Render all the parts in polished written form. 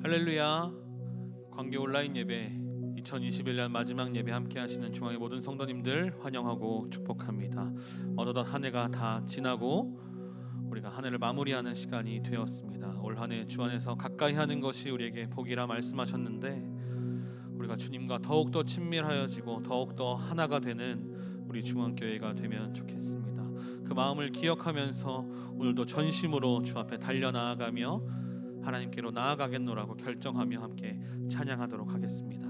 할렐루야. 광교 온라인 예배 2021년 마지막 예배 함께 하시는 중앙의 모든 성도님들 환영하고 축복합니다. 어느덧 한 해가 다 지나고 우리가 한 해를 마무리하는 시간이 되었습니다. 올 한 해 주 안에서 가까이 하는 것이 우리에게 복이라 말씀하셨는데, 우리가 주님과 더욱더 친밀하여지고 더욱더 하나가 되는 우리 중앙교회가 되면 좋겠습니다. 그 마음을 기억하면서 오늘도 전심으로 주 앞에 달려나아가며 하나님께로 나아가겠노라고 결정하며 함께 찬양하도록 하겠습니다.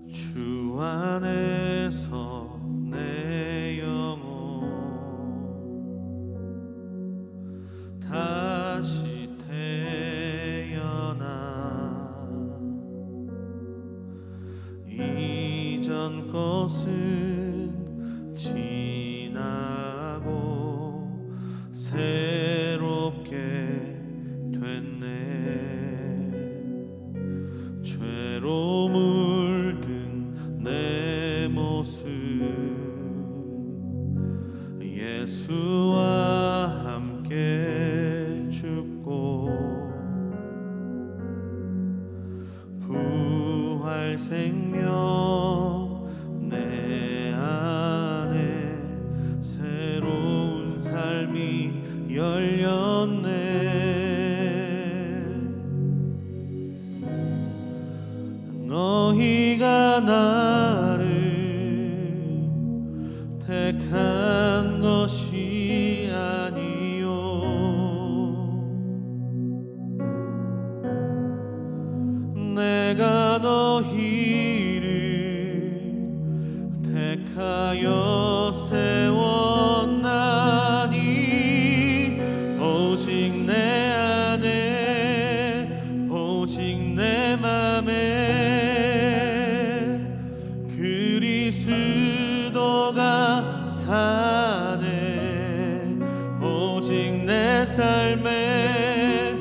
주 안에서 내 영혼 다시 태어나 이전 것은 지나고 새롭게 됐네. 죄로 물든 내 모습 예수와 함께 죽고 부활 생명 내 안에 새로운 삶이 열렸네. 너희가 나를 택한 것이 아니요 내가 너희를 택하여 세웠나니 오직 내 안에 오직 내 맘에 그리스도가 사네. 오직 내 삶에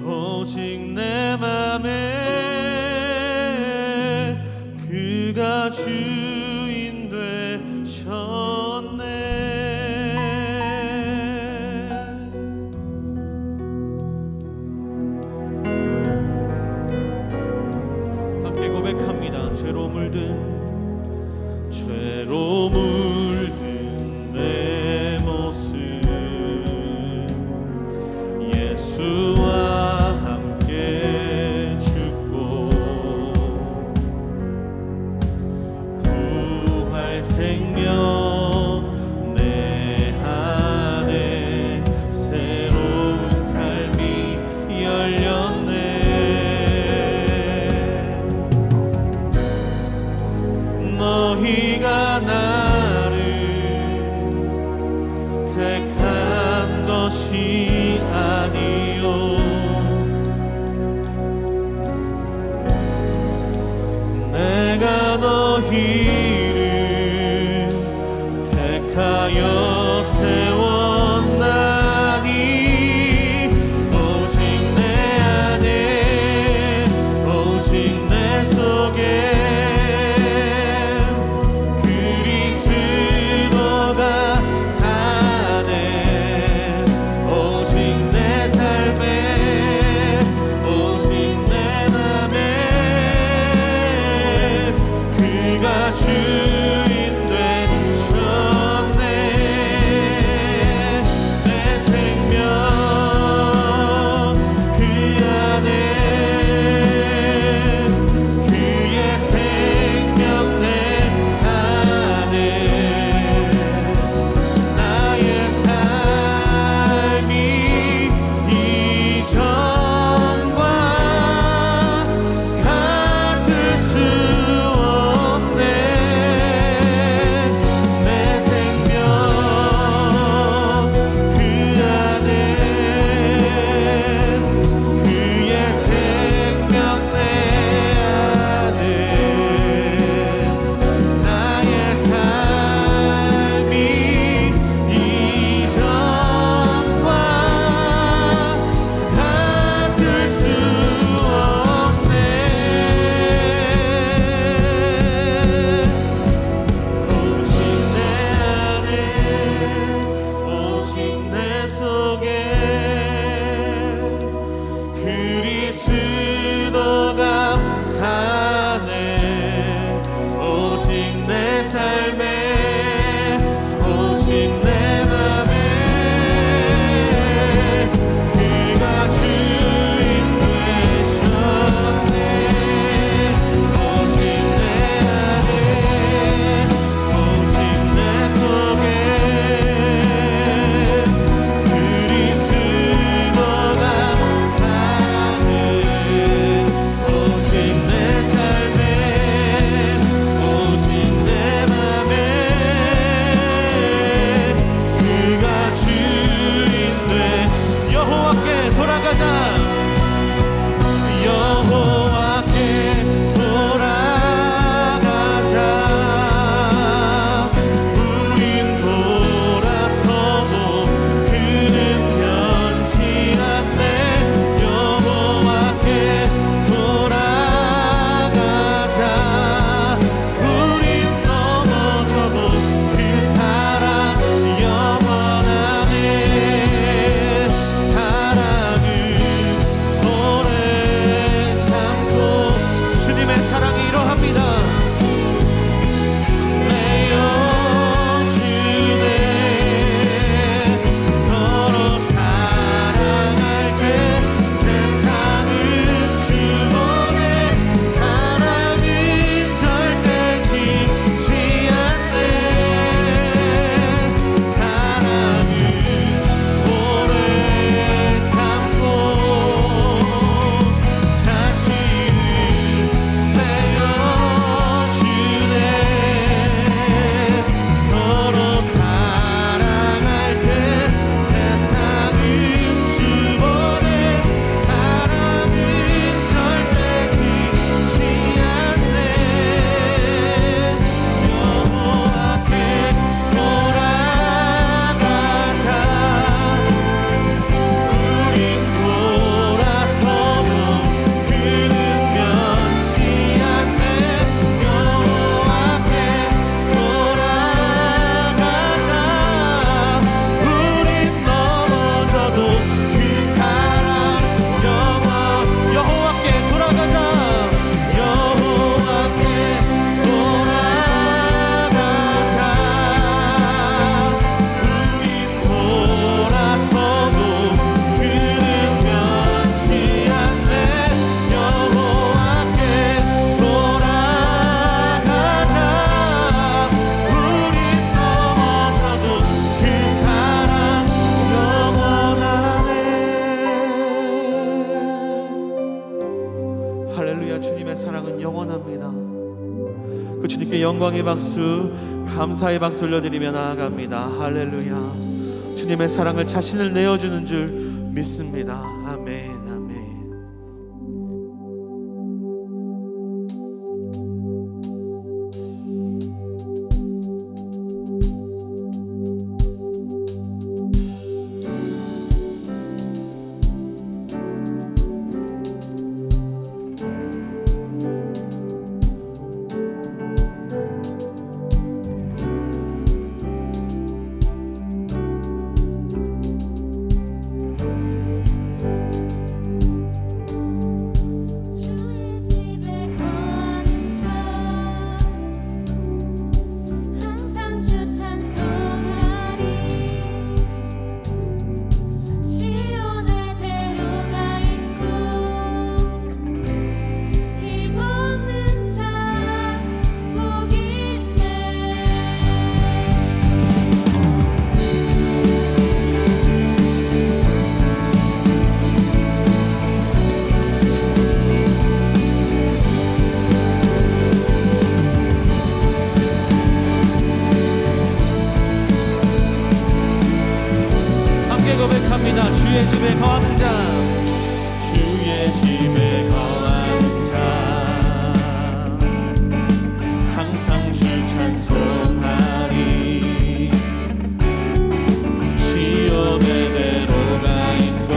오직 내 맘에 그가 주인 되셨네. 함께 고백합니다. 죄로 물든 내 모습 예수와 함께 죽고 부활 생명 내 안에 새로운 삶이 열렸네. 너희가 나를 택한 것이 아니요 내가 너희를 택하여 세웠나니 오직 내 안에 오직 내 속에 주인 올려드립니다. 그 주님께 영광의 박수, 감사의 박수 올려드리며 나아갑니다. 할렐루야. 주님의 사랑을 자신을 내어주는 줄 믿습니다. 아멘, 아멘. 고백합니다. 주의 집에 거하는 자, 주의 집에 거하는 자, 항상 주 찬송하리. 시온의 대로가 있고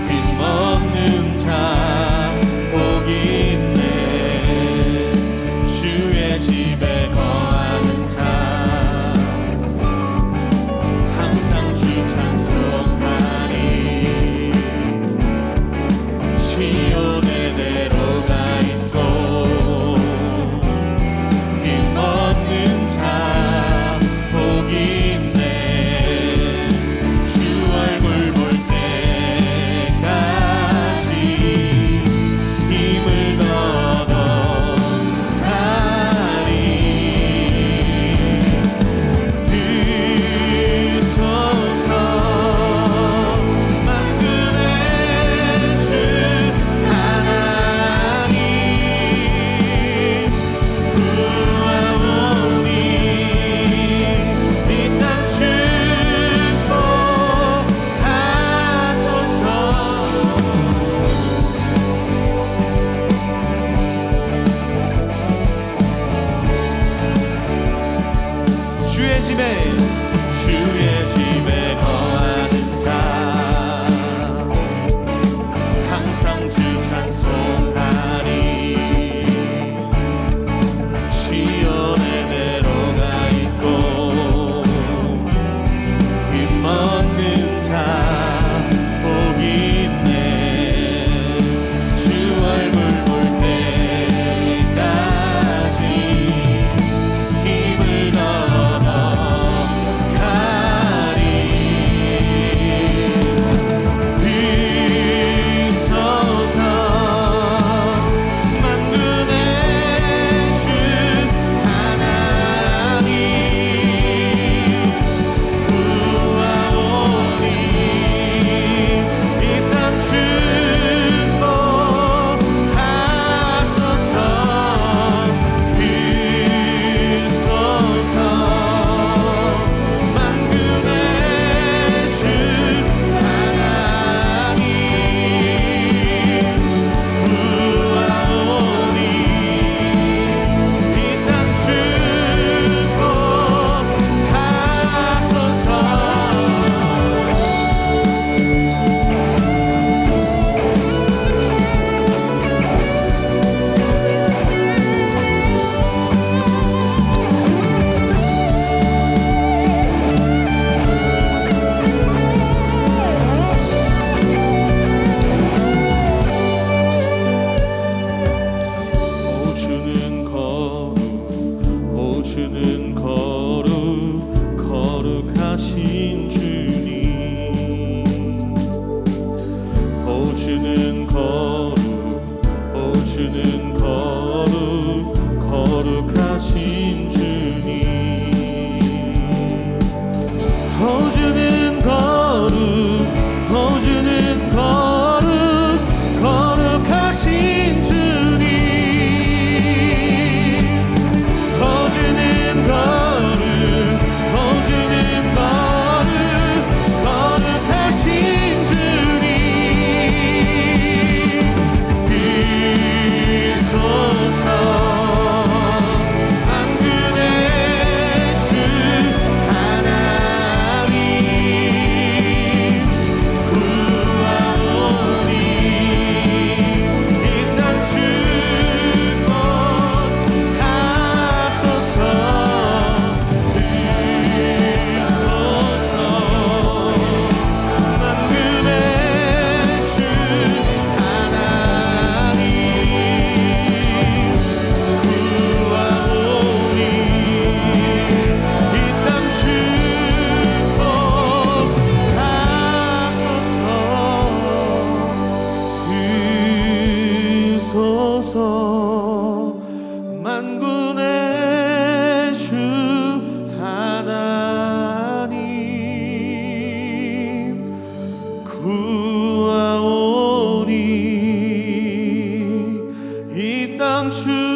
힘없는 자 복이 있네. 주의 집에 거하는 자, 찬송하리. 시온의 대로가 있고 힘없는 자 복이 있네. 주 얼굴 볼 때까지 힘을 거둬가리. 주의 집에 거하는 자, 항상 주 찬송하리. 시온의 대로가 있고 힘없는 자 복이 있네. 주 얼굴 볼 때까지 힘을 거룩하신 주님. 오 주는 거룩하신 주님. 오 주는 거룩하신 주님. 하소서. 만군의 주 하나님 구하오니 이 땅 축복하소서.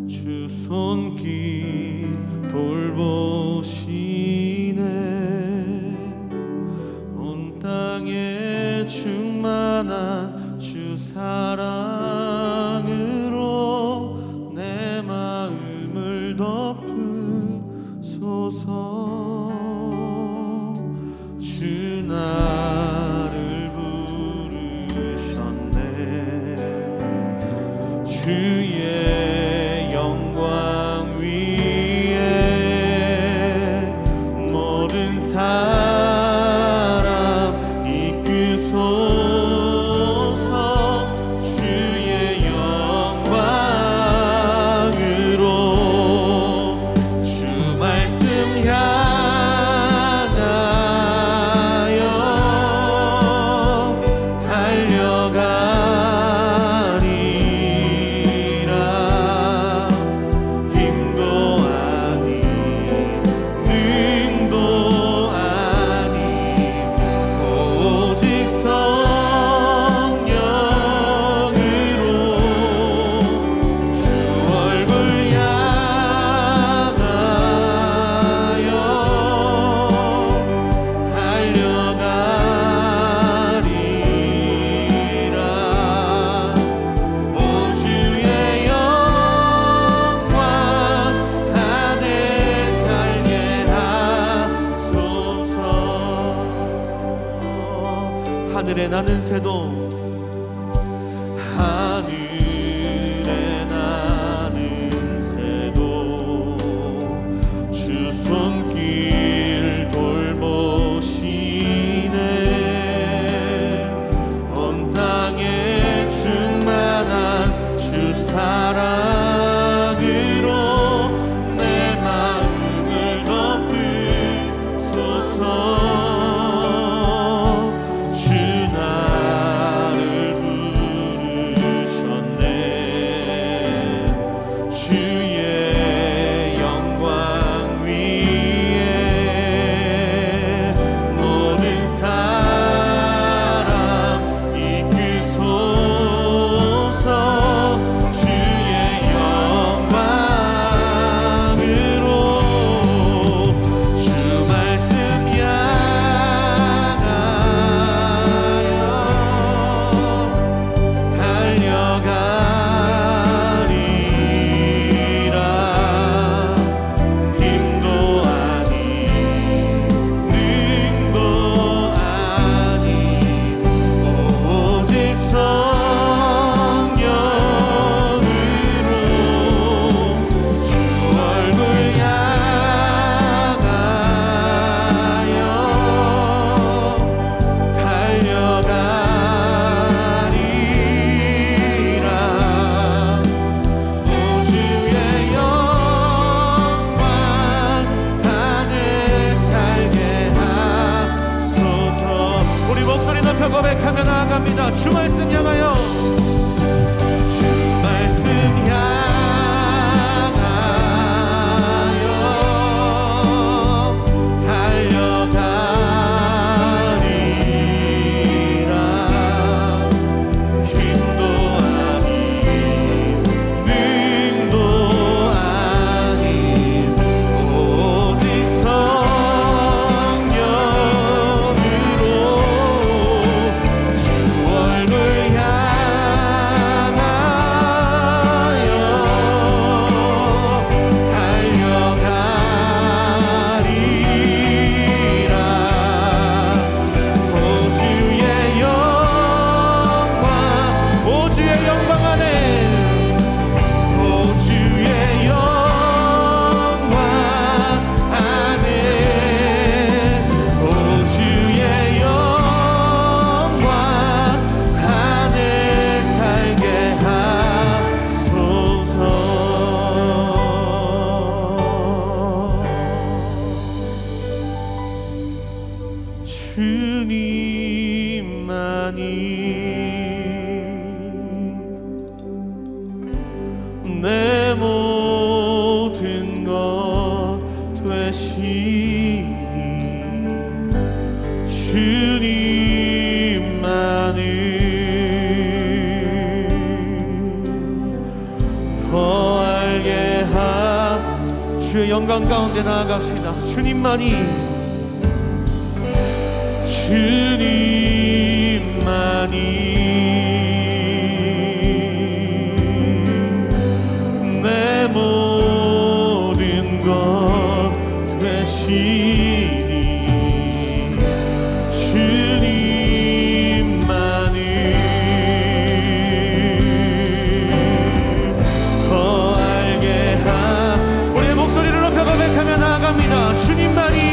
주 손길 돌보시네. 온 땅에 충만한 주 사랑으로 내 마음을 덮으소서. 주 나를 부르셨네. 주의 영광 위에 모든 사람 이끄소서. 주의 영광으로 주 말씀 향하여 달려가리라. 힘도 아니 능도 아니 오직 성령으로 주 얼굴 향하여 달려가리라. 오 주의 영광 하늘 살게 하소서. 하늘에 나는 새도 하늘에 나는 새도 주 손길 돌보시네. 온 땅에 충만한 주 사랑으로 내 마음을 덮으소서. 주 나를 부르셨네. 주의 영광 위에 모든 사람 이끄소서. 주의 영광으로 주 말씀 향하여 달려가리라. 힘도 아니 능도 아니 오직 성령으로 주 얼굴 향하여 달려가리라. 오 주의 영광 하늘 살게 하소서. 우리 목소리 높여 고백하며 나아갑니다. 주 말씀 향하여 주 말씀 향하여 달려가리라. 힘도 아니 능도 아니 오직 성령으로 주 영광 안에 오 주의 영광 안에 오 주의 영광 안에 살게 하소서. 주님만이 내 모든 것 되시니 주님만을 더 알게 하. 주의 영광 가운데 나아갑시다. 주님만이 내 모든 것 되시니 주님만을 더 알게 하. 우리의 목소리를 높여 고백하며 나아갑니다. 주님만이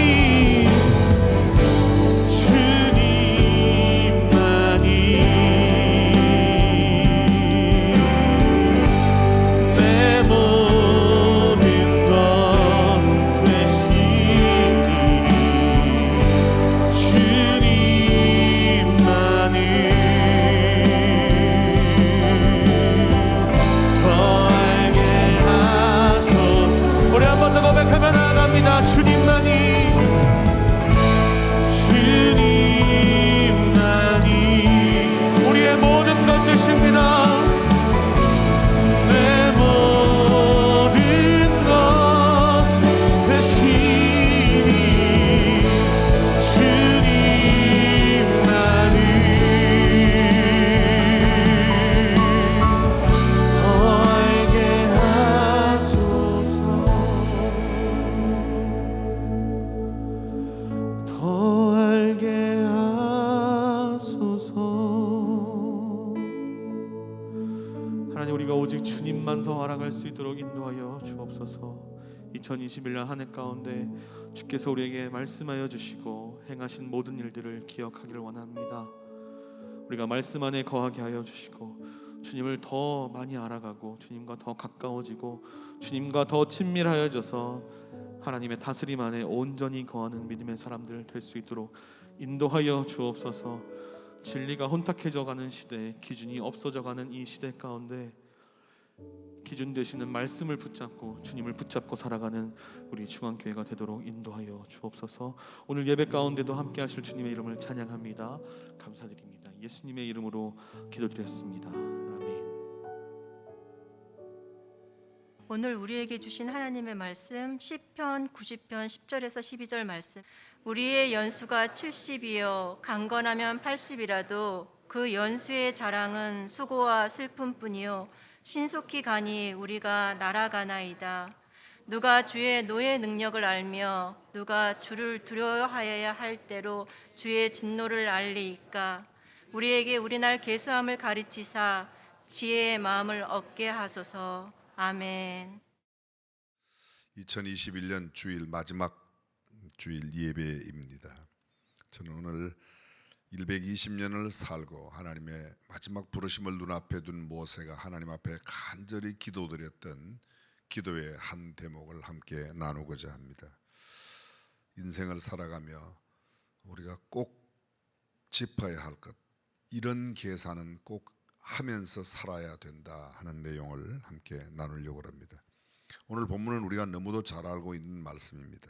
우리가 오직 주님만 더 알아갈 수 있도록 인도하여 주옵소서. 2021년 한 해 가운데 주께서 우리에게 말씀하여 주시고 행하신 모든 일들을 기억하기를 원합니다. 우리가 말씀 안에 거하게 하여 주시고 주님을 더 많이 알아가고 주님과 더 가까워지고 주님과 더 친밀하여져서 하나님의 다스림 안에 온전히 거하는 믿음의 사람들 될 수 있도록 인도하여 주옵소서. 진리가 혼탁해져 가는 시대, 기준이 없어져 가는 이 시대 가운데 기준 되시는 말씀을 붙잡고 주님을 붙잡고 살아가는 우리 중앙교회가 되도록 인도하여 주옵소서. 오늘 예배 가운데도 함께 하실 주님의 이름을 찬양합니다. 감사드립니다. 예수님의 이름으로 기도드렸습니다. 아멘. 오늘 우리에게 주신 하나님의 말씀 시편 90편 10절에서 12절 말씀. 우리의 연수가 70이요 강건하면 80이라도 그 연수의 자랑은 수고와 슬픔뿐이요 신속히 가니 우리가 날아가나이다. 누가 주의 노의 능력을 알며 누가 주를 두려워하여야 할 때로 주의 진노를 알리이까. 우리에게 우리날 계수함을 가르치사 지혜의 마음을 얻게 하소서. 아멘. 2021년 주일 마지막 주일 예배입니다. 저는 오늘 120년을 살고 하나님의 마지막 부르심을 눈앞에 둔 모세가 하나님 앞에 간절히 기도드렸던 기도의 한 대목을 함께 나누고자 합니다. 인생을 살아가며 우리가 꼭 짚어야 할 것, 이런 계산은 꼭 하면서 살아야 된다 하는 내용을 함께 나누려고 합니다. 오늘 본문은 우리가 너무도 잘 알고 있는 말씀입니다.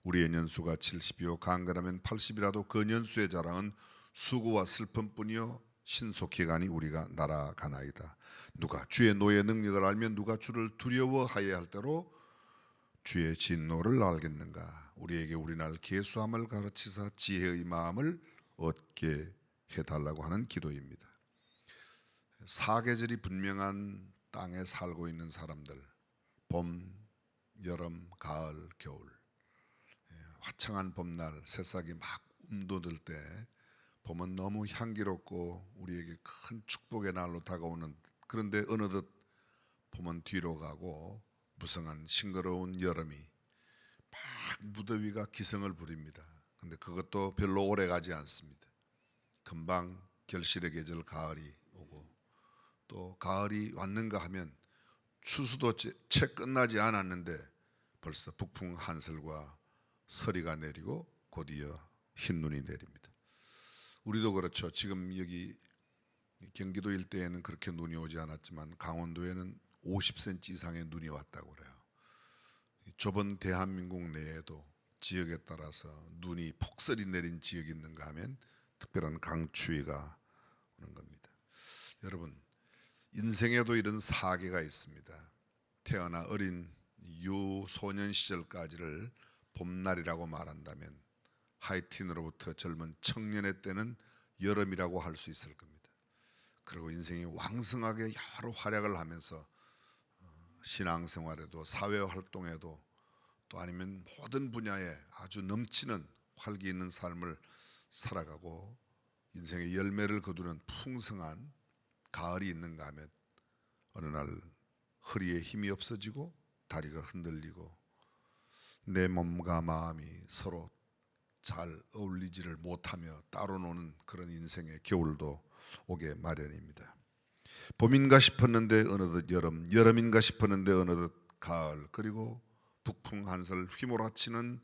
우리의 년수가 70이요 강건하면 80이라도 그 년수의 자랑은 수고와 슬픔뿐이요 신속히 가니 우리가 날아가나이다. 누가 주의 노의 능력을 알면 누가 주를 두려워하여야 할 때로 주의 진노를 알겠는가. 우리에게 우리날 계수함을 가르치사 지혜의 마음을 얻게 해달라고 하는 기도입니다. 사계절이 분명한 땅에 살고 있는 사람들, 봄, 여름, 가을, 겨울, 화창한 봄날 새싹이 막 움돋을 때 봄은 너무 향기롭고 우리에게 큰 축복의 날로 다가오는 그런데 어느덧 봄은 뒤로 가고 무성한 싱그러운 여름이 막 무더위가 기승을 부립니다. 근데 그것도 별로 오래 가지 않습니다. 금방 결실의 계절 가을이 오고, 또 가을이 왔는가 하면 추수도 채 끝나지 않았는데 벌써 북풍 한설과 서리가 내리고 곧이어 흰눈이 내립니다. 우리도 그렇죠. 지금 여기 경기도 일대에는 그렇게 눈이 오지 않았지만 강원도에는 50cm 이상의 눈이 왔다고 그래요. 좁은 대한민국 내에도 지역에 따라서 눈이 폭설이 내린 지역이 있는가 하면 특별한 강추위가 오는 겁니다. 여러분, 인생에도 이런 사계가 있습니다. 태어나 어린 유소년 시절까지를 봄날이라고 말한다면 하이틴으로부터 젊은 청년의 때는 여름이라고 할 수 있을 겁니다. 그리고 인생이 왕성하게 여러 활약을 하면서 신앙생활에도 사회활동에도 또 아니면 모든 분야에 아주 넘치는 활기 있는 삶을 살아가고 인생의 열매를 거두는 풍성한 가을이 있는가 하면 어느 날 허리에 힘이 없어지고 다리가 흔들리고 내 몸과 마음이 서로 잘 어울리지를 못하며 따로 노는 그런 인생의 겨울도 오게 마련입니다. 봄인가 싶었는데 어느덧 여름, 여름인가 싶었는데 어느덧 가을, 그리고 북풍 한설 휘몰아치는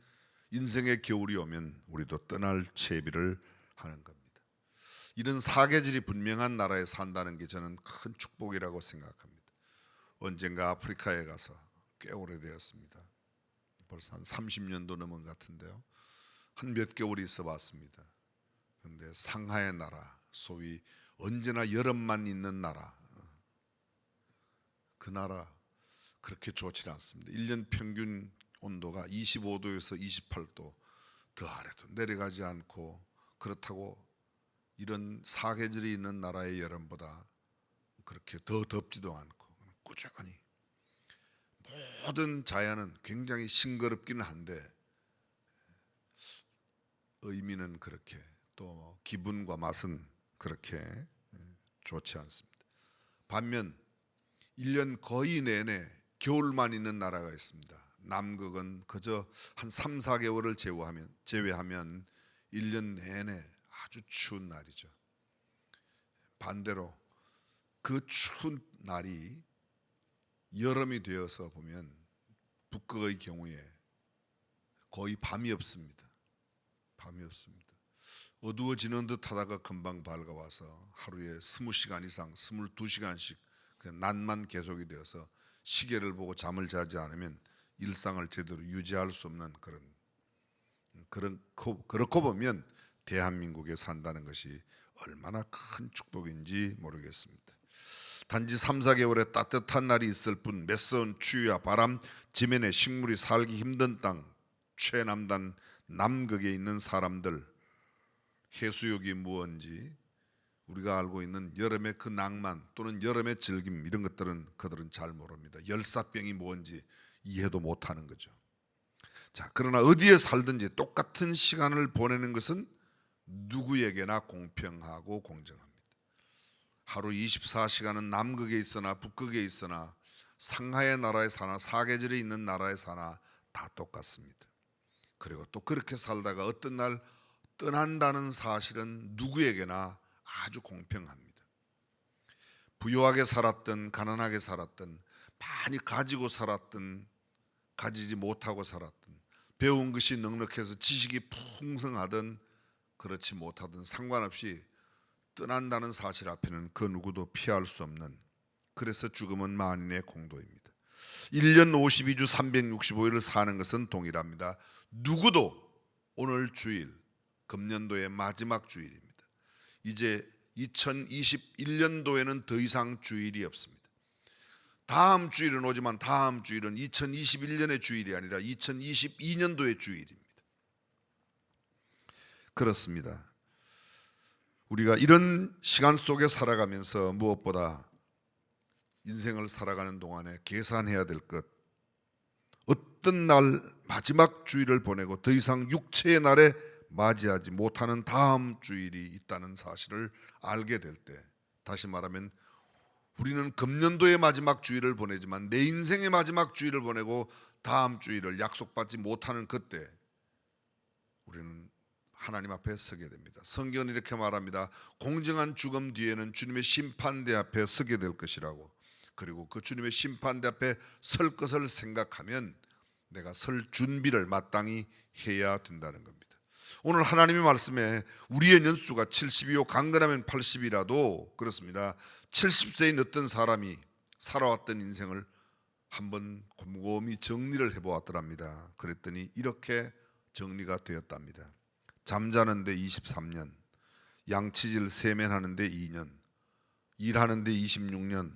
인생의 겨울이 오면 우리도 떠날 채비를 하는 겁니다. 이런 사계절이 분명한 나라에 산다는 게 저는 큰 축복이라고 생각합니다. 언젠가 아프리카에 가서 꽤 오래되었습니다. 벌써 한 30년도 넘은 것 같은데요. 한 몇 개월 있어 봤습니다. 그런데 상하의 나라, 소위 언제나 여름만 있는 나라, 그 나라 그렇게 좋지 않습니다. 1년 평균 온도가 25도에서 28도 더 아래도 내려가지 않고, 그렇다고 이런 사계절이 있는 나라의 여름보다 그렇게 더 덥지도 않고 꾸준히 모든 자연은 굉장히 싱그럽기는 한데 의미는 그렇게, 또 기분과 맛은 그렇게 좋지 않습니다. 반면 1년 거의 내내 겨울만 있는 나라가 있습니다. 남극은 그저 한 3, 4개월을 제외하면 1년 내내 아주 추운 날이죠. 반대로 그 추운 날이 여름이 되어서 보면 북극의 경우에 거의 밤이 없습니다. 밤이 없습니다. 어두워지는 듯 하다가 금방 밝아와서 하루에 20시간 이상, 22시간씩 그냥 낮만 계속이 되어서 시계를 보고 잠을 자지 않으면 일상을 제대로 유지할 수 없는 그렇고 보면 대한민국에 산다는 것이 얼마나 큰 축복인지 모르겠습니다. 단지 3, 4개월의 따뜻한 날이 있을 뿐 매서운 추위와 바람, 지면에 식물이 살기 힘든 땅, 최남단 남극에 있는 사람들, 해수욕이 무언지, 우리가 알고 있는 여름의 그 낭만 또는 여름의 즐김, 이런 것들은 그들은 잘 모릅니다. 열사병이 뭔지 이해도 못하는 거죠. 자, 그러나 어디에 살든지 똑같은 시간을 보내는 것은 누구에게나 공평하고 공정합니다. 하루 24시간은 남극에 있으나 북극에 있으나 상하의 나라에 사나 사계절에 있는 나라에 사나 다 똑같습니다. 그리고 또 그렇게 살다가 어떤 날 떠난다는 사실은 누구에게나 아주 공평합니다. 부유하게 살았든 가난하게 살았든, 많이 가지고 살았든 가지지 못하고 살았든, 배운 것이 넉넉해서 지식이 풍성하든 그렇지 못하든 상관없이 떠난다는 사실 앞에는 그 누구도 피할 수 없는, 그래서 죽음은 만인의 공도입니다. 1년 52주 365일을 사는 것은 동일합니다. 누구도 오늘 주일, 금년도의 마지막 주일입니다. 이제 2021년도에는 더 이상 주일이 없습니다. 다음 주일은 오지만 다음 주일은 2021년의 주일이 아니라 2022년도의 주일입니다. 그렇습니다. 우리가 이런 시간 속에 살아가면서 무엇보다 인생을 살아가는 동안에 계산해야 될 것, 어떤 날 마지막 주일을 보내고 더 이상 육체의 날에 맞이하지 못하는 다음 주일이 있다는 사실을 알게 될 때, 다시 말하면 우리는 금년도의 마지막 주일을 보내지만 내 인생의 마지막 주일을 보내고 다음 주일을 약속받지 못하는 그때 우리는 하나님 앞에 서게 됩니다. 성경은 이렇게 말합니다. 공정한 죽음 뒤에는 주님의 심판대 앞에 서게 될 것이라고. 그리고 그 주님의 심판대 앞에 설 것을 생각하면 내가 설 준비를 마땅히 해야 된다는 겁니다. 오늘 하나님의 말씀에 우리의 연수가 70이요 강건하면 80이라도 그렇습니다. 70세인 어떤 사람이 살아왔던 인생을 한번 곰곰이 정리를 해보았더랍니다. 그랬더니 이렇게 정리가 되었답니다. 잠자는데 23년, 양치질 세면하는데 2년, 일하는데 26년,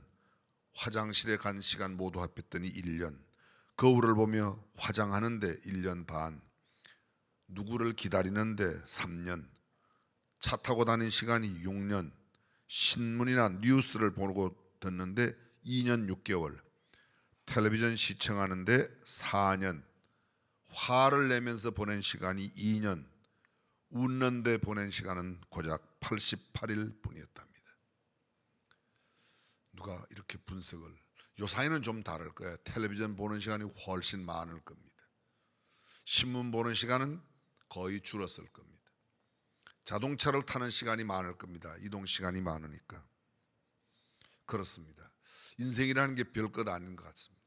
화장실에 간 시간 모두 합했더니 1년, 거울을 보며 화장하는데 1년 반, 누구를 기다리는데 3년, 차 타고 다닌 시간이 6년, 신문이나 뉴스를 보고 듣는데 2년 6개월, 텔레비전 시청하는데 4년, 화를 내면서 보낸 시간이 2년, 웃는데 보낸 시간은 고작 88일 뿐이었답니다. 누가 이렇게 분석을, 요사이는 좀 다를 거예요. 텔레비전 보는 시간이 훨씬 많을 겁니다. 신문 보는 시간은 거의 줄었을 겁니다. 자동차를 타는 시간이 많을 겁니다. 이동 시간이 많으니까. 그렇습니다. 인생이라는 게 별것 아닌 것 같습니다.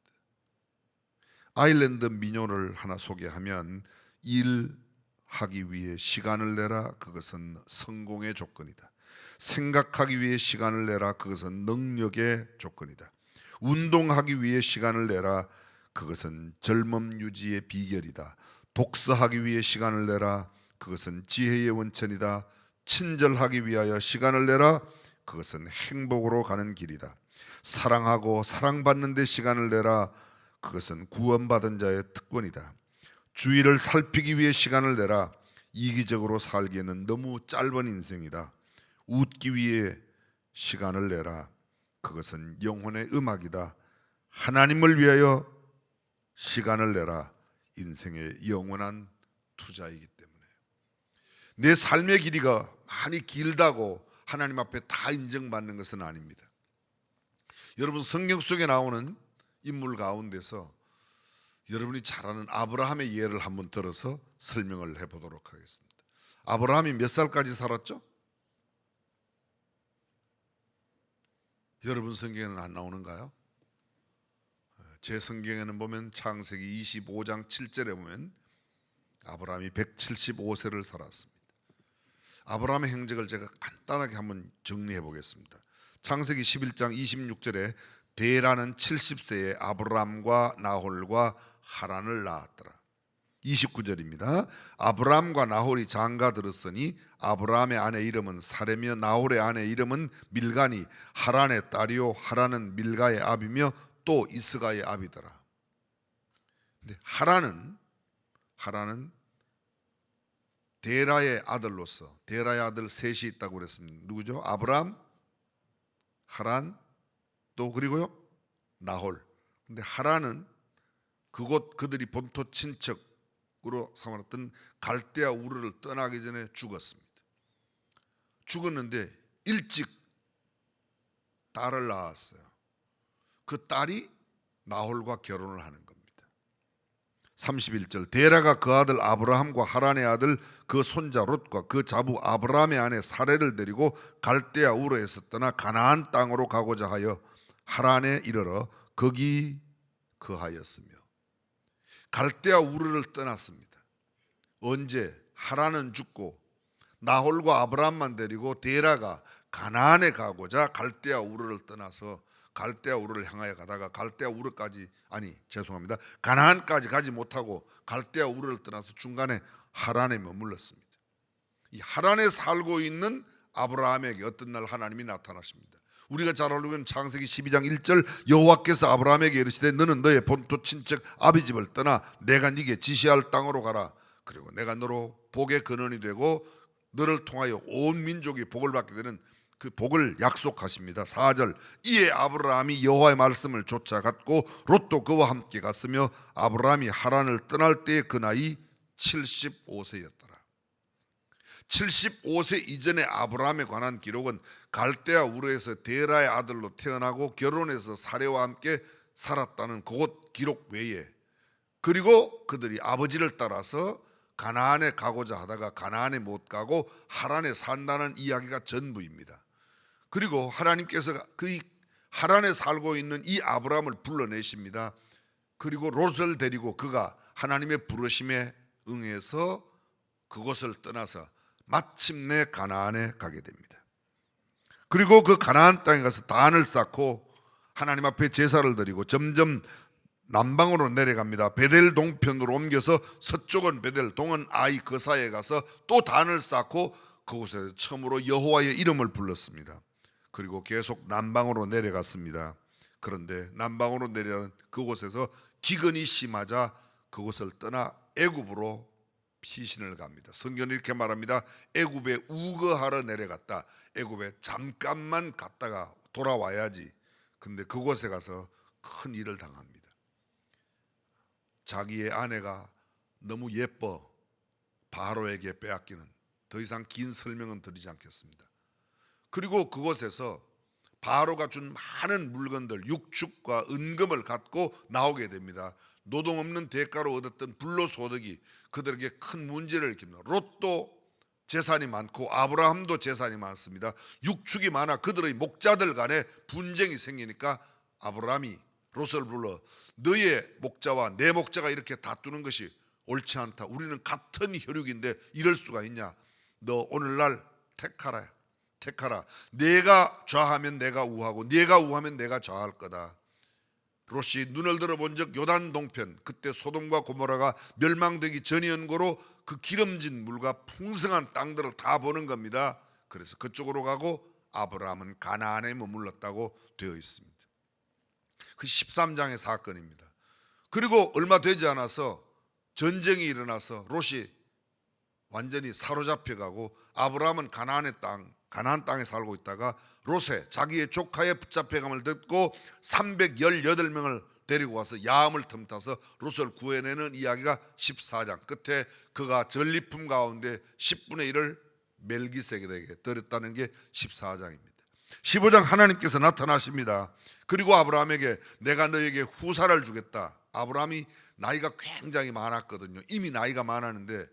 아일랜드 민요를 하나 소개하면 일하기 위해 시간을 내라 그것은 성공의 조건이다. 생각하기 위해 시간을 내라 그것은 능력의 조건이다. 운동하기 위해 시간을 내라 그것은 젊음 유지의 비결이다. 독서하기 위해 시간을 내라 그것은 지혜의 원천이다. 친절하기 위하여 시간을 내라 그것은 행복으로 가는 길이다. 사랑하고 사랑받는 데 시간을 내라 그것은 구원받은 자의 특권이다. 주위를 살피기 위해 시간을 내라 이기적으로 살기에는 너무 짧은 인생이다. 웃기 위해 시간을 내라 그것은 영혼의 음악이다. 하나님을 위하여 시간을 내라 인생의 영원한 투자이기 때문에 내 삶의 길이가 많이 길다고 하나님 앞에 다 인정받는 것은 아닙니다. 여러분 성경 속에 나오는 인물 가운데서 여러분이 잘 아는 아브라함의 예를 한번 들어서 설명을 해보도록 하겠습니다. 아브라함이 몇 살까지 살았죠? 여러분 성경에는 안 나오는가요? 제 성경에는 보면 창세기 25장 7절에 보면 아브라함이 175세를 살았습니다. 아브라함의 행적을 제가 간단하게 한번 정리해 보겠습니다. 창세기 11장 26절에 데라는 70세에 아브라함과 나홀과 하란을 낳았더라. 29절입니다. 아브라함과 나홀이 장가 들었으니 아브라함의 아내 이름은 사레며 나홀의 아내 이름은 밀가니 하란의 딸이요 하란은 밀가의 아비며 또 이스가의 아비더라. 근데 하란은 데라의 아들로서 데라의 아들 셋이 있다고 그랬습니다. 누구죠? 아브라함, 하란, 또 그리고요 나홀. 근데 하란은 그곳 그들이 본토 친척으로 삼았던 갈대아 우르를 떠나기 전에 죽었습니다. 죽었는데 일찍 딸을 낳았어요. 그 딸이 나홀과 결혼을 하는 겁니다. 31절 데라가 그 아들 아브라함과 하란의 아들 그 손자 롯과 그 자부 아브라함의 아내 사레를 데리고 갈대아 우르에서 떠나 가나안 땅으로 가고자 하여 하란에 이르러 거기 거하였으며 갈대아 우르를 떠났습니다. 언제? 하란은 죽고 나홀과 아브라함만 데리고 데라가 가나안에 가고자 갈대아 우르를 떠나서 갈대아 우르를 향하여 가다가 갈대아 우르까지 가나안까지 가지 못하고 갈대아 우르를 떠나서 중간에 하란에 머물렀습니다. 이 하란에 살고 있는 아브라함에게 어떤 날 하나님이 나타나십니다. 우리가 잘 알고 있는 창세기 12장 1절 여호와께서 아브라함에게 이르시되 너는 너의 본토 친척 아비 집을 떠나 내가 네게 지시할 땅으로 가라. 그리고 내가 너로 복의 근원이 되고 너를 통하여 온 민족이 복을 받게 되는 그 복을 약속하십니다. 4절 이에 아브라함이 여호와의 말씀을 쫓아갔고 롯도 그와 함께 갔으며 아브라함이 하란을 떠날 때의 그 나이 75세였더라. 75세 이전의 아브라함에 관한 기록은 갈대아 우르에서 데라의 아들로 태어나고 결혼해서 사레와 함께 살았다는 그곳 기록 외에, 그리고 그들이 아버지를 따라서 가나안에 가고자 하다가 가나안에 못 가고 하란에 산다는 이야기가 전부입니다. 그리고 하나님께서 그 하란에 살고 있는 이 아브라함을 불러내십니다. 그리고 롯을 데리고 그가 하나님의 부르심에 응해서 그곳을 떠나서 마침내 가나안에 가게 됩니다. 그리고 그 가나안 땅에 가서 단을 쌓고 하나님 앞에 제사를 드리고 점점 남방으로 내려갑니다. 베델 동편으로 옮겨서 서쪽은 베델, 동은 아이 그 사이에 가서 또 단을 쌓고 그곳에서 처음으로 여호와의 이름을 불렀습니다. 그리고 계속 남방으로 내려갔습니다. 그런데 남방으로 내려간 그곳에서 기근이 심하자 그곳을 떠나 애굽으로 피신을 갑니다. 성경은 이렇게 말합니다. 애굽에 우거하러 내려갔다. 애굽에 잠깐만 갔다가 돌아와야지. 근데 그곳에 가서 큰 일을 당합니다. 자기의 아내가 너무 예뻐 바로에게 빼앗기는, 더 이상 긴 설명은 드리지 않겠습니다. 그리고 그곳에서 바로가 준 많은 물건들, 육축과 은금을 갖고 나오게 됩니다. 노동 없는 대가로 얻었던 불로소득이 그들에게 큰 문제를 일으킵니다. 롯도 재산이 많고 아브라함도 재산이 많습니다. 육축이 많아 그들의 목자들 간에 분쟁이 생기니까 아브라함이 롯을 불러 너의 목자와 내 목자가 이렇게 다투는 것이 옳지 않다. 우리는 같은 혈육인데 이럴 수가 있냐. 너 오늘날 택하라. 내가 좌하면 내가 우하고 네가 우하면 내가 좌할 거다. 롯이 눈을 들어본 적 요단 동편, 그때 소돔과 고모라가 멸망되기 전이었고로 그 기름진 물과 풍성한 땅들을 다 보는 겁니다. 그래서 그쪽으로 가고 아브라함은 가나안에 머물렀다고 되어 있습니다. 그 13장의 사건입니다. 그리고 얼마 되지 않아서 전쟁이 일어나서 롯이 완전히 사로잡혀가고 아브라함은 가나안 땅에 살고 있다가 롯의 자기의 조카의 붙잡혀감을 듣고 318명을 데리고 와서 야함을 틈타서 롯을 구해내는 이야기가 14장 끝에 그가 전리품 가운데 10분의 1을 멜기세덱에게 드렸다는 게 14장입니다. 15장 하나님께서 나타나십니다. 그리고 아브라함에게 내가 너에게 후사를 주겠다. 아브라함이 나이가 굉장히 많았거든요. 이미 나이가 많았는데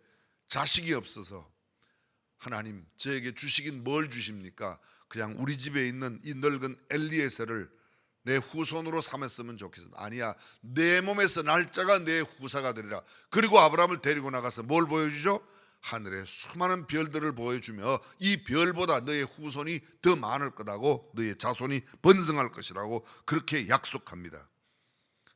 자식이 없어서 하나님 저에게 주시긴 뭘 주십니까? 그냥 우리 집에 있는 이 늙은 엘리에셀을 내 후손으로 삼았으면 좋겠습니다. 아니야, 내 몸에서 날짜가 내 후사가 되리라. 그리고 아브라함을 데리고 나가서 뭘 보여주죠? 하늘의 수많은 별들을 보여주며 이 별보다 너의 후손이 더 많을 거다고, 너의 자손이 번성할 것이라고 그렇게 약속합니다.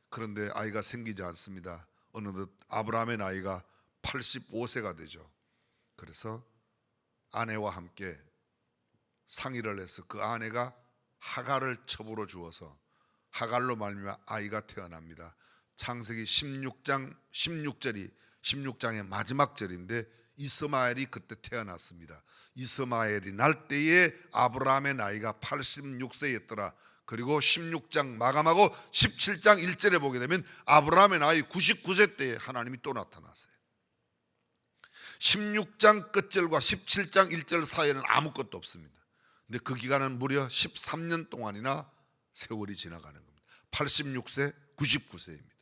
그런데 아이가 생기지 않습니다. 어느덧 아브라함의 나이가 85세가 되죠. 그래서 아내와 함께 상의를 해서 그 아내가 하갈을 첩으로 주어서 하갈로 말미암아 아이가 태어납니다. 창세기 16장 16절이 16장의 마지막 절인데 이스마엘이 그때 태어났습니다. 이스마엘이 날 때에 아브라함의 나이가 86세였더라. 그리고 16장 마감하고 17장 1절에 보게 되면 아브라함의 나이 99세 때에 하나님이 또 나타나세요. 16장 끝절과 17장 1절 사이에는 아무것도 없습니다. 근데 그 기간은 무려 13년 동안이나 세월이 지나가는 겁니다. 86세, 99세입니다.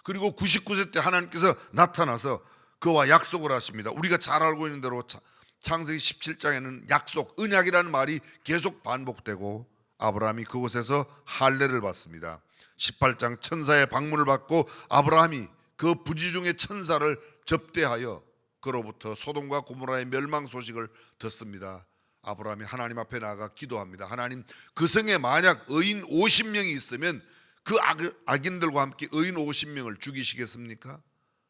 그리고 99세 때 하나님께서 나타나서 그와 약속을 하십니다. 우리가 잘 알고 있는 대로 창세기 17장에는 약속, 언약이라는 말이 계속 반복되고 아브라함이 그곳에서 할례를 받습니다. 18장 천사의 방문을 받고 아브라함이 그 부지 중의 천사를 접대하여 그로부터 소돔과 고모라의 멸망 소식을 듣습니다. 아브라함이 하나님 앞에 나아가 기도합니다. 하나님, 그 성에 만약 의인 50명이 있으면 그 악인들과 함께 의인 50명을 죽이시겠습니까?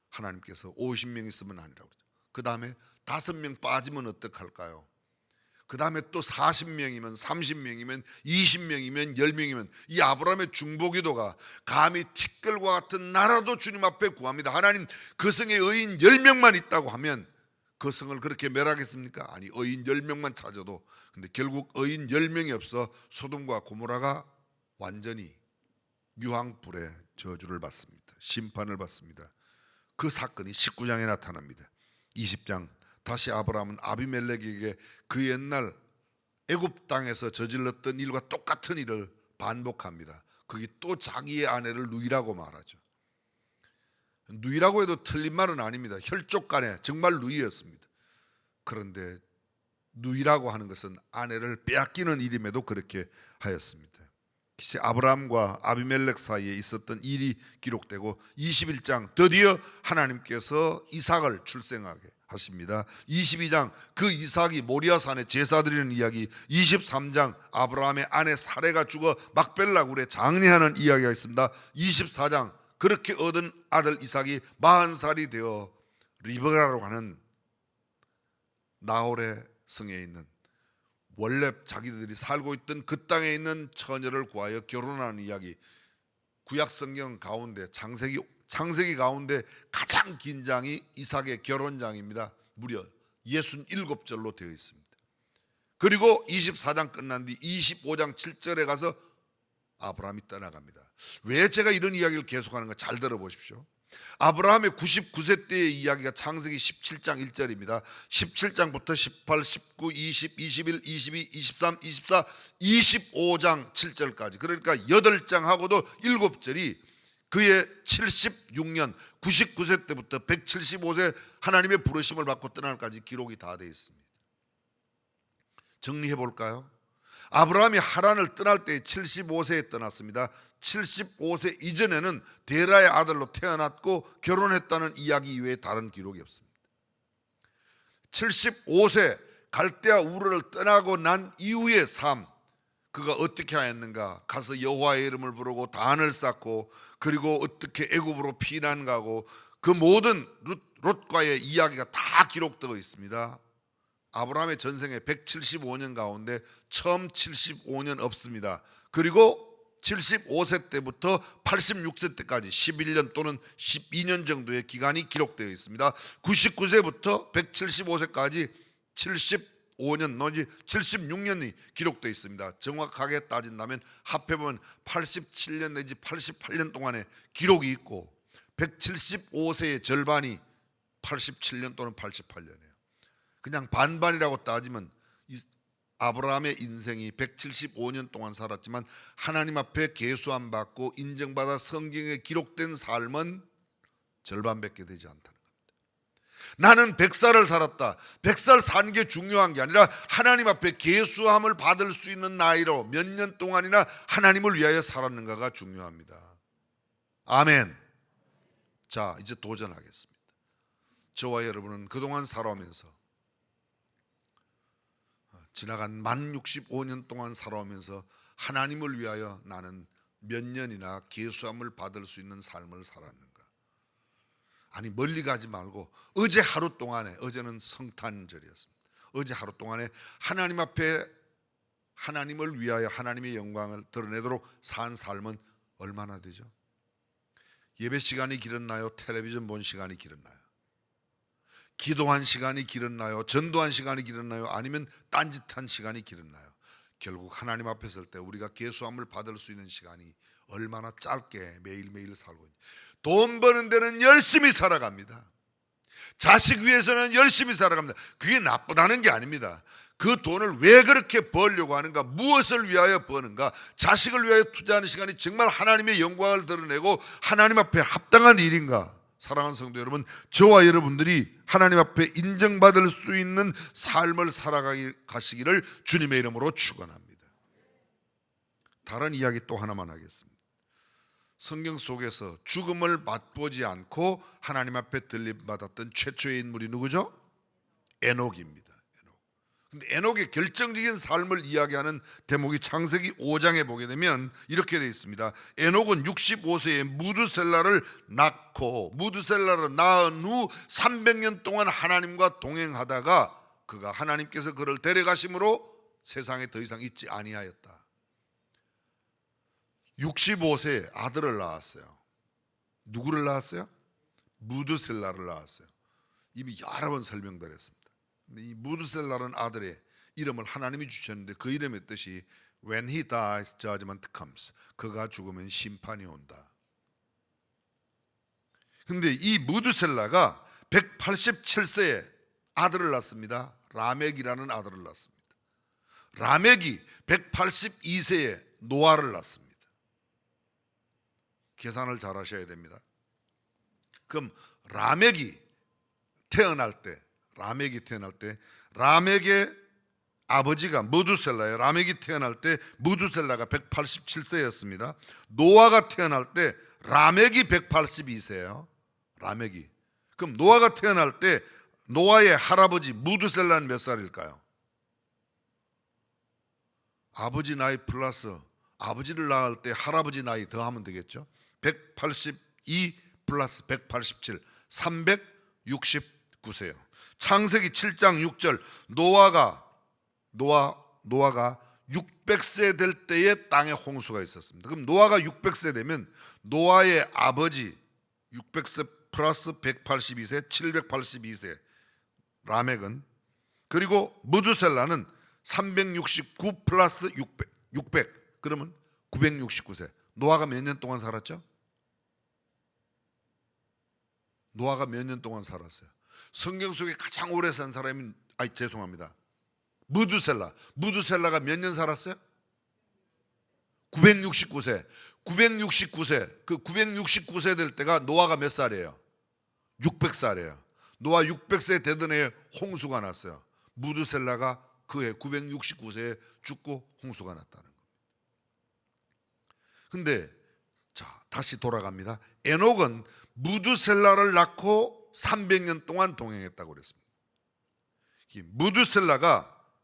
하나님께서 50명 있으면 아니라고 그러죠. 그 다음에 5명 빠지면 어떡할까요? 그 다음에 또 40명이면 30명이면 20명이면 10명이면 이 아브라함의 중보기도가 감히 티끌과 같은 나라도 주님 앞에 구합니다. 하나님, 그 성에 의인 10명만 있다고 하면 그 성을 그렇게 멸하겠습니까? 아니, 의인 10명만 찾아도. 근데 결국 의인 10명이 없어 소돔과 고모라가 완전히 유황불의 저주를 받습니다. 심판을 받습니다. 그 사건이 19장에 나타납니다. 20장 다시 아브라함은 아비멜렉에게 그 옛날 애굽 땅에서 저질렀던 일과 똑같은 일을 반복합니다. 그게 또 자기의 아내를 누이라고 말하죠. 누이라고 해도 틀린 말은 아닙니다. 혈족 간에 정말 누이였습니다. 그런데 누이라고 하는 것은 아내를 빼앗기는 일임에도 그렇게 하였습니다. 아브라함과 아비멜렉 사이에 있었던 일이 기록되고 21장 드디어 하나님께서 이삭을 출생하게 하십니다. 22장 그 이삭이 모리아산에 제사 드리는 이야기, 23장 아브라함의 아내 사레가 죽어 막벨라 굴에 장례하는 이야기가 있습니다. 24장 그렇게 얻은 아들 이삭이 40살이 되어 리브가라고 하는 나홀의 성에 있는 원래 자기들이 살고 있던 그 땅에 있는 처녀를 구하여 결혼하는 이야기, 구약 성경 가운데 창세기 가운데 가장 긴 장이 이삭의 결혼장입니다. 무려 67절로 되어 있습니다. 그리고 24장 끝난 뒤 25장 7절에 가서 아브라함이 떠나갑니다. 왜 제가 이런 이야기를 계속하는가 잘 들어보십시오. 아브라함의 99세 때의 이야기가 창세기 17장 1절입니다. 17장부터 18, 19, 20, 21, 22, 23, 24, 25장 7절까지, 그러니까 8장하고도 7절이 그의 76년 99세 때부터 175세 하나님의 부르심을 받고 떠나기까지 기록이 다 되어 있습니다. 정리해 볼까요? 아브라함이 하란을 떠날 때 75세에 떠났습니다. 75세 이전에는 데라의 아들로 태어났고 결혼했다는 이야기 이외에 다른 기록이 없습니다. 75세 갈대아 우르를 떠나고 난 이후의 삶, 그가 어떻게 하였는가? 가서 여호와의 이름을 부르고 단을 쌓고, 그리고 어떻게 애굽으로 피난 가고, 그 모든 롯과의 이야기가 다 기록되어 있습니다. 아브라함의 전생에 175년 가운데 처음 75년 없습니다. 그리고 75세 때부터 86세 때까지 11년 또는 12년 정도의 기간이 기록되어 있습니다. 99세부터 175세까지 75년 내지 76년이 기록되어 있습니다. 정확하게 따진다면 합해보면 87년 내지 88년 동안의 기록이 있고, 175세의 절반이 87년 또는 88년이에요. 그냥 반반이라고 따지면 아브라함의 인생이 175년 동안 살았지만 하나님 앞에 계수함 받고 인정받아 성경에 기록된 삶은 절반밖에 되지 않다는 겁니다. 나는 100살을 살았다. 100살 사는 게 중요한 게 아니라 하나님 앞에 계수함을 받을 수 있는 나이로 몇 년 동안이나 하나님을 위하여 살았는가가 중요합니다. 아멘. 자, 이제 도전하겠습니다. 저와 여러분은 그동안 살아오면서, 지나간 만 65년 동안 살아오면서 하나님을 위하여 나는 몇 년이나 계수함을 받을 수 있는 삶을 살았는가? 아니, 멀리 가지 말고 어제 하루 동안에, 어제는 성탄절이었습니다. 어제 하루 동안에 하나님 앞에 하나님을 위하여 하나님의 영광을 드러내도록 산 삶은 얼마나 되죠? 예배 시간이 길었나요? 텔레비전 본 시간이 길었나요? 기도한 시간이 길었나요? 전도한 시간이 길었나요? 아니면 딴짓한 시간이 길었나요? 결국 하나님 앞에 설 때 우리가 계수함을 받을 수 있는 시간이 얼마나 짧게 매일매일 살고 있는지. 돈 버는 데는 열심히 살아갑니다. 자식 위해서는 열심히 살아갑니다. 그게 나쁘다는 게 아닙니다. 그 돈을 왜 그렇게 벌려고 하는가? 무엇을 위하여 버는가? 자식을 위하여 투자하는 시간이 정말 하나님의 영광을 드러내고 하나님 앞에 합당한 일인가? 사랑하는 성도 여러분, 저와 여러분들이 하나님 앞에 인정받을 수 있는 삶을 살아가시기를 주님의 이름으로 축원합니다. 다른 이야기 또 하나만 하겠습니다. 성경 속에서 죽음을 맛보지 않고 하나님 앞에 들림받았던 최초의 인물이 누구죠? 에녹입니다. 근데 에녹의 결정적인 삶을 이야기하는 대목이 창세기 5장에 보게 되면 이렇게 되어 있습니다. 에녹은 65세에 무드셀라를 낳고, 무드셀라를 낳은 후 300년 동안 하나님과 동행하다가 그가 하나님께서 그를 데려가심으로 세상에 더 이상 있지 아니하였다. 65세에 아들을 낳았어요. 누구를 낳았어요? 무드셀라를 낳았어요. 이미 여러 번 설명드렸습니다. 이 무드셀라라는 아들의 이름을 하나님이 주셨는데 그 이름의 뜻이 When he dies, judgment comes. 그가 죽으면 심판이 온다. 근데 이 무드셀라가 187세에 아들을 낳습니다. 라멕이라는 아들을 낳습니다. 라멕이 182세에 노아를 낳습니다. 계산을 잘 하셔야 됩니다. 그럼 라멕이 태어날 때 라멕의 아버지가 무두셀라예요. 라멕이 태어날 때 무두셀라가 187세였습니다. 노아가 태어날 때 라멕이 182세예요. 라멕이. 그럼 노아가 태어날 때 노아의 할아버지 무두셀라는 몇 살일까요? 아버지 나이 플러스 아버지를 낳을 때 할아버지 나이 더하면 되겠죠. 182 플러스 187 369세요. 창세기 7장 6절 노아가 600세 될 때에 땅에 홍수가 있었습니다. 그럼 노아가 600세 되면 노아의 아버지 600세 플러스 182세 782세 라멕은, 그리고 무두셀라는 369 플러스 600 그러면 969세. 노아가 몇 년 동안 살았죠? 노아가 몇 년 동안 살았어요? 성경 속에 가장 오래 산 사람이 죄송합니다. 무두셀라가 몇 년 살았어요? 969세. 969세. 그 969세 될 때가 노아가 몇 살이에요? 600살이에요. 노아 600세 되던 해에 홍수가 났어요. 무두셀라가 그해 969세에 죽고 홍수가 났다는 겁니다. 근데 자, 다시 돌아갑니다. 에녹은 무두셀라를 낳고 300년 동안 동행했다고 그랬습니다.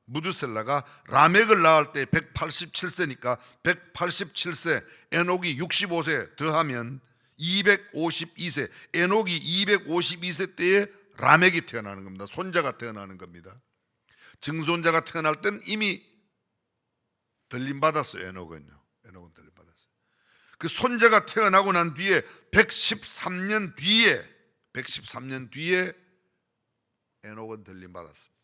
무두셀라가 라멕을 낳을 때 187세니까 187세, 에녹이 65세 더하면 252세, 에녹이 252세 때에 라멕이 태어나는 겁니다. 손자가 태어나는 겁니다. 증손자가 태어날 땐 이미 들림받았어요. 에녹은 들림받았어요. 그 손자가 태어나고 난 뒤에 113년 뒤에 에녹은 들림받았습니다.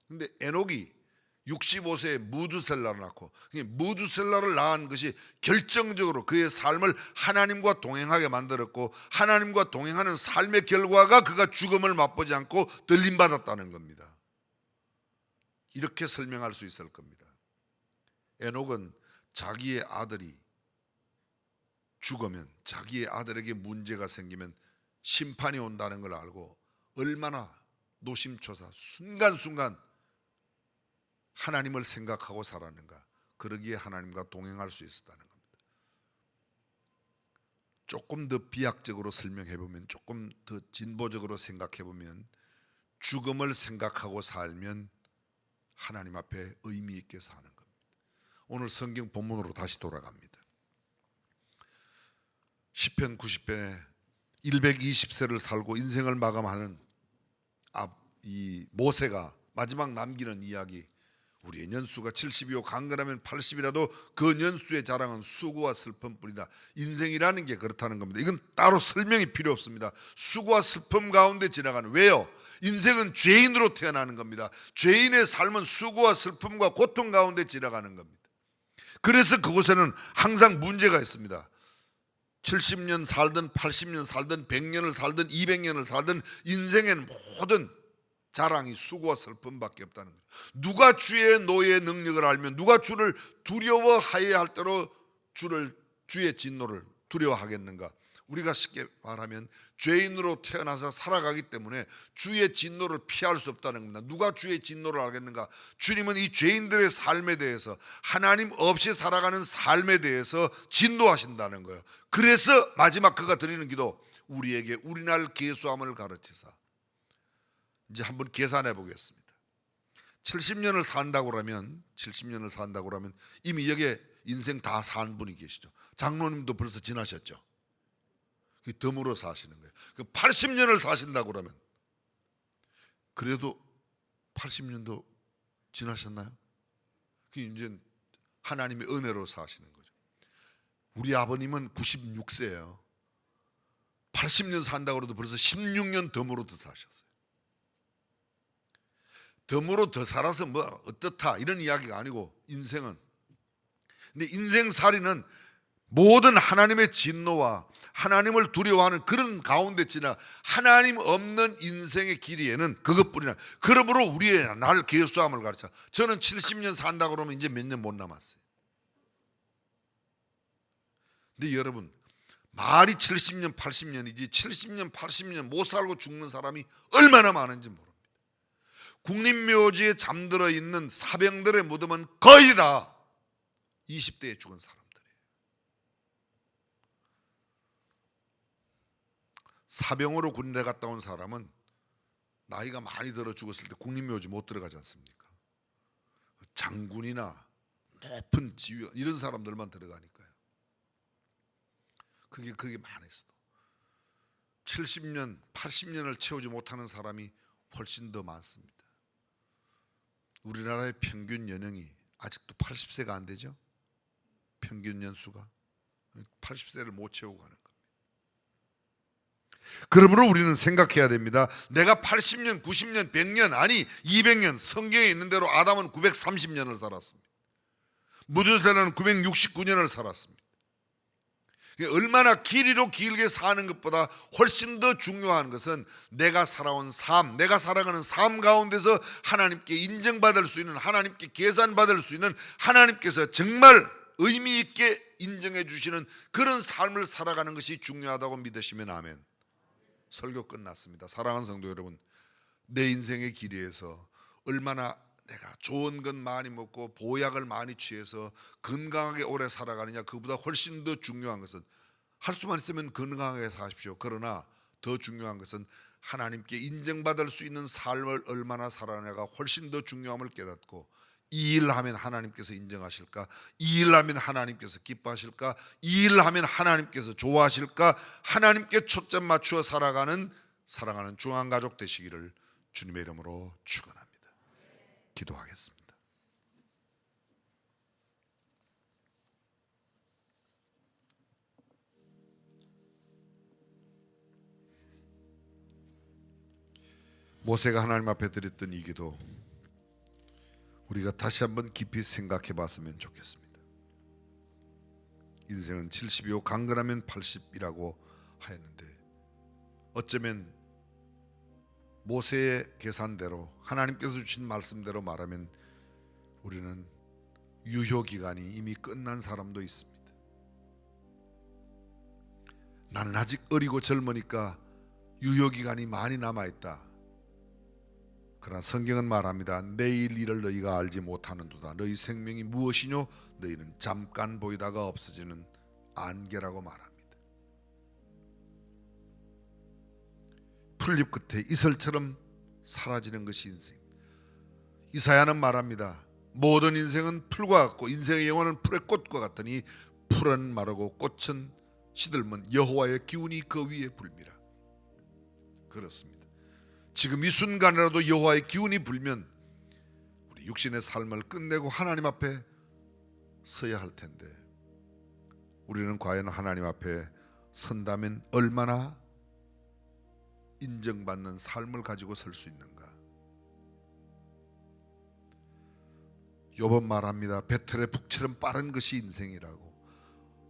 근데 에녹이 65세에 무두셀라를 낳고, 무두셀라를 낳은 것이 결정적으로 그의 삶을 하나님과 동행하게 만들었고, 하나님과 동행하는 삶의 결과가 그가 죽음을 맛보지 않고 들림받았다는 겁니다. 이렇게 설명할 수 있을 겁니다. 에녹은 자기의 아들이 죽으면, 자기의 아들에게 문제가 생기면 심판이 온다는 걸 알고 얼마나 노심초사 순간순간 하나님을 생각하고 살았는가. 그러기에 하나님과 동행할 수 있었다는 겁니다. 조금 더 비약적으로 설명해 보면, 조금 더 진보적으로 생각해 보면, 죽음을 생각하고 살면 하나님 앞에 의미 있게 사는 겁니다. 오늘 성경 본문으로 다시 돌아갑니다. 시편 90편에 120세를 살고 인생을 마감하는 이 모세가 마지막 남기는 이야기, 우리의 연수가 70이요 강건하면 80이라도 그 연수의 자랑은 수고와 슬픔뿐이다. 인생이라는 게 그렇다는 겁니다. 이건 따로 설명이 필요 없습니다. 수고와 슬픔 가운데 지나가는, 왜요? 인생은 죄인으로 태어나는 겁니다. 죄인의 삶은 수고와 슬픔과 고통 가운데 지나가는 겁니다. 그래서 그곳에는 항상 문제가 있습니다. 70년 살든 80년 살든 100년을 살든 200년을 살든 인생의 모든 자랑이 수고와 슬픔밖에 없다는 거예요. 누가 주의 노예의 능력을 알면, 누가 주를 두려워하여야 할 때로 주의 진노를 두려워하겠는가? 우리가 쉽게 말하면 죄인으로 태어나서 살아가기 때문에 주의 진노를 피할 수 없다는 겁니다. 누가 주의 진노를 알겠는가? 주님은 이 죄인들의 삶에 대해서, 하나님 없이 살아가는 삶에 대해서 진노하신다는 거예요. 그래서 마지막 그가 드리는 기도, 우리에게 우리날 계수함을 가르치사. 이제 한번 계산해 보겠습니다. 70년을 산다고 그러면 이미 여기에 인생 다 산 분이 계시죠. 장로님도 벌써 지나셨죠. 덤으로 사시는 거예요. 80년을 사신다고 그러면, 그래도 80년도 지나셨나요? 이제 하나님의 은혜로 사시는 거죠. 우리 아버님은 96세예요. 80년 산다고 해도 벌써 16년 덤으로 더 사셨어요. 덤으로 더 살아서 뭐 어떻다 이런 이야기가 아니고, 인생은, 근데 인생살이는 모든 하나님의 진노와 하나님을 두려워하는 그런 가운데 지나 하나님 없는 인생의 길이에는 그것뿐이나, 그러므로 우리의 날 계수함을 가르쳐. 저는 70년 산다 그러면 이제 몇 년 못 남았어요. 근데 여러분, 말이 70년 80년이지 70년 80년 못 살고 죽는 사람이 얼마나 많은지 모릅니다. 국립묘지에 잠들어 있는 사병들의 무덤은 거의 다 20대에 죽은 사람들이에요. 사병으로 군대 갔다 온 사람은 나이가 많이 들어 죽었을 때 국립묘지 못 들어가지 않습니까? 장군이나 높은 지휘관 이런 사람들만 들어가니까요. 그게 그렇게 많았어. 70년, 80년을 채우지 못하는 사람이 훨씬 더 많습니다. 우리나라의 평균 연령이 아직도 80세가 안 되죠? 평균 연수가 80세를 못 채우고 가는 겁니다. 그러므로 우리는 생각해야 됩니다. 내가 80년, 90년, 100년 아니 200년, 성경에 있는 대로 아담은 930년을 살았습니다. 무두셀라는 969년을 살았습니다. 얼마나 길이로 길게 사는 것보다 훨씬 더 중요한 것은 내가 살아온 삶, 내가 살아가는 삶 가운데서 하나님께 인정받을 수 있는, 하나님께 계산받을 수 있는, 하나님께서 정말 의미 있게 인정해 주시는 그런 삶을 살아가는 것이 중요하다고 믿으시면 아멘. 설교 끝났습니다. 사랑하는 성도 여러분, 내 인생의 길이에서 얼마나 내가 좋은 것 많이 먹고 보약을 많이 취해서 건강하게 오래 살아가느냐, 그보다 훨씬 더 중요한 것은, 할 수만 있으면 건강하게 사십시오. 그러나 더 중요한 것은 하나님께 인정받을 수 있는 삶을 얼마나 살아가냐가 훨씬 더 중요함을 깨닫고, 이 일을 하면 하나님께서 인정하실까, 이 일을 하면 하나님께서 기뻐하실까, 이 일을 하면 하나님께서 좋아하실까, 하나님께 초점 맞추어 살아가는 사랑하는 중앙가족 되시기를 주님의 이름으로 축원합니다. 기도하겠습니다. 모세가 하나님 앞에 드렸던 이 기도, 우리가 다시 한번 깊이 생각해 봤으면 좋겠습니다. 인생은 70이요 강건하면 80이라고 하였는데, 어쩌면 모세의 계산대로, 하나님께서 주신 말씀대로 말하면 우리는 유효기간이 이미 끝난 사람도 있습니다. 나는 아직 어리고 젊으니까 유효기간이 많이 남아있다. 그러나 성경은 말합니다. 내일 일을 너희가 알지 못하는도다. 너희 생명이 무엇이뇨? 너희는 잠깐 보이다가 없어지는 안개라고 말합니다. 풀잎 끝에 이슬처럼 사라지는 것이 인생. 이사야는 말합니다. 모든 인생은 풀과 같고 인생의 영혼은 풀의 꽃과 같으니 풀은 마르고 꽃은 시들면 여호와의 기운이 그 위에 불미라. 그렇습니다. 지금 이 순간이라도 여호와의 기운이 불면 우리 육신의 삶을 끝내고 하나님 앞에 서야 할 텐데, 우리는 과연 하나님 앞에 선다면 얼마나 인정받는 삶을 가지고 설 수 있는가? 욥은 말합니다. 배틀의 북처럼 빠른 것이 인생이라고,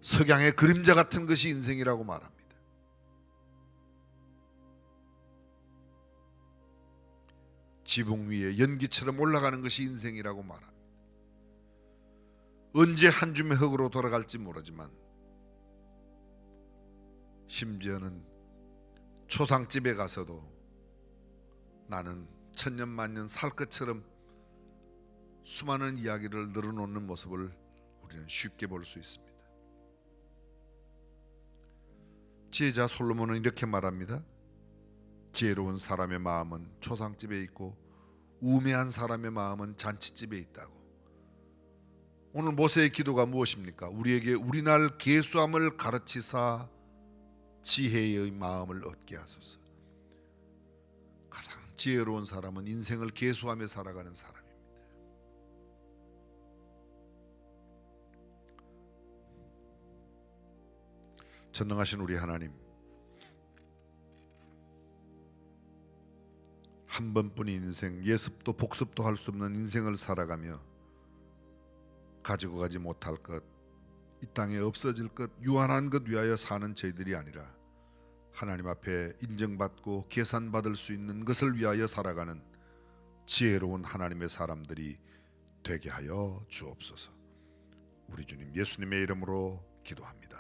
석양의 그림자 같은 것이 인생이라고 말합니다. 지붕 위에 연기처럼 올라가는 것이 인생이라고 말합니다. 언제 한 줌의 흙으로 돌아갈지 모르지만, 심지어는 초상집에 가서도 나는 천년만년 살 것처럼 수많은 이야기를 늘어놓는 모습을 우리는 쉽게 볼 수 있습니다. 지혜자 솔로몬은 이렇게 말합니다. 지혜로운 사람의 마음은 초상집에 있고 우매한 사람의 마음은 잔치집에 있다고. 오늘 모세의 기도가 무엇입니까? 우리에게 우리날 계수함을 가르치사 지혜의 마음을 얻게 하소서. 가장 지혜로운 사람은 인생을 계수하며 살아가는 사람입니다. 전능하신 우리 하나님, 한 번뿐인 인생, 예습도 복습도 할 수 없는 인생을 살아가며 가지고 가지 못할 것, 이 땅에 없어질 것, 유한한 것 위하여 사는 저희들이 아니라 하나님 앞에 인정받고 계산받을 수 있는 것을 위하여 살아가는 지혜로운 하나님의 사람들이 되게 하여 주옵소서. 우리 주님 예수님의 이름으로 기도합니다.